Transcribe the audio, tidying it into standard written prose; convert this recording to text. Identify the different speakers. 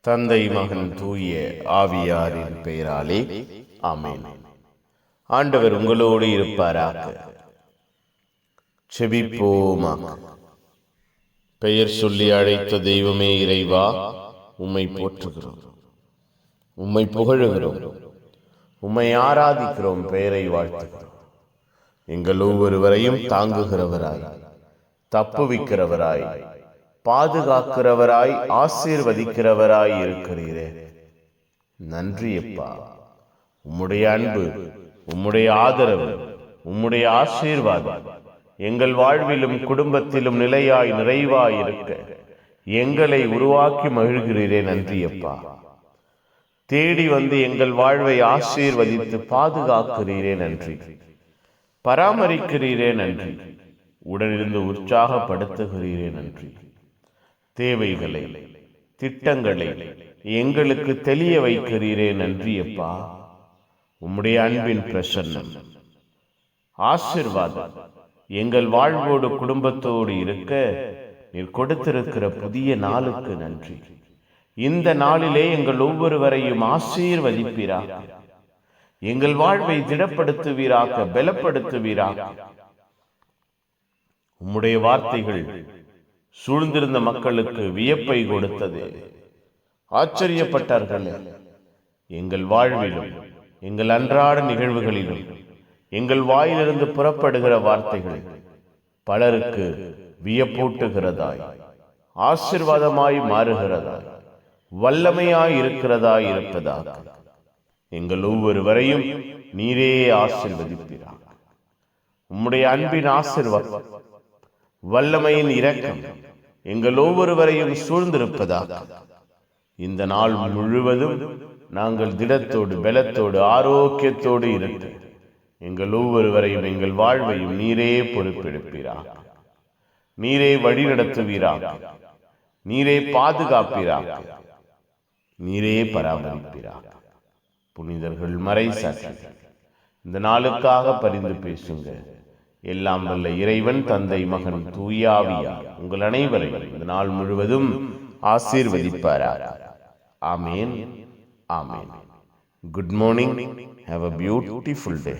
Speaker 1: தந்தை மகன் தூய ஆவியாரின் பெயராலே ஆமென். ஆண்டவர் உங்களோடு இருப்பாராக. செபிப்போமாக. பெயர் சொல்லி அழைத்த தெய்வமே இறைவா, உம்மை போற்றுகிறோம், உம்மை புகழுகிறோம், உம்மை ஆராதிக்கிறோம், பெயரை வாழ்த்துகிறோம். எங்கள் ஒவ்வொருவரையும் தாங்குகிறவராய், தப்புவிக்கிறவராய், பாதுகாக்கிறவராய், ஆசீர்வதிக்கிறவராய் இருக்கிறீரே. நன்றி அப்பா. உம்முடைய அன்பு, உம்முடைய ஆதரவு, உம்முடைய ஆசீர்வாதம் எங்கள் வாழ்விலும் குடும்பத்திலும் நிலையாய் நிறைவாய் இருக்க எங்களை உருவாக்கி மகிழ்கிறீரே. நன்றி அப்பா. தேடி வந்து எங்கள் வாழ்வை ஆசீர்வதித்து பாதுகாக்கிறீரே. நன்றி. பராமரிக்கிறீரே. நன்றி. உடனிருந்து உற்சாகப்படுத்துகிறீரே. நன்றி. தேவைகளை, திட்டங்களை எங்களுக்கு தெளிய வைக்கிறீரே. நன்றி அப்பா. உம்முடைய அன்பின் பிரசன்னம், ஆசீர்வாதம் எங்கள் வாழ்வோடு குடும்பத்தோடு இருக்க நீர் கொடுத்திருக்கிற புதிய நாளுக்கு நன்றி. இந்த நாளிலே எங்கள் ஒவ்வொருவரையும் ஆசீர்வதிப்பீராக. எங்கள் வாழ்வை திடப்படுத்துவீராக, பலப்படுத்துவீராக. உம்முடைய வார்த்தைகள் சூழ்ந்திருந்த மக்களுக்கு வியப்பை கொடுத்தது. ஆச்சரியப்பட்டார்கள். எங்கள் வாழ்விலும் எங்கள் அன்றாட நிகழ்வுகளிலும் எங்கள் வாயிலிருந்து புறப்படுகிற வார்த்தைகள் பலருக்கு வியப்பூட்டுகிறதாய், ஆசீர்வாதமாய் மாறுகிறதாய், வல்லமையாய் இருக்கிறதாய் இருப்பதாக எங்கள் ஒவ்வொருவரையும் நீரே ஆசீர்வதிப்பீராக. உம்முடைய அன்பின் ஆசீர்வாதம், வல்லமையின் இரக்கம் எங்கள் ஒவ்வொருவரையும் சூழ்ந்திருப்பதாக இந்த நாள் முழுவதும் நாங்கள் திடத்தோடு, பலத்தோடு, ஆரோக்கியத்தோடு இருக்க எங்கள் ஒவ்வொருவரையும், எங்கள் வாழ்வையும் நீரே பொறுப்பெடுப்பீராக. நீரே வழி நடத்துவீராக. நீரே பாதுகாப்பீராக. நீரே பராமரிப்பீராக. புனிதர்கள் மறைசாட்சி இந்த நாளுக்காக பரிந்து பேசுங்க. எல்லாம் வல்ல இறைவன், தந்தை, மகன், தூய ஆவியார் உங்கள் அனைவரையும் இந்த நாள் முழுவதும் ஆசீர்வதிப்பாராக. Amen. Amen. Good morning. Have a beautiful day.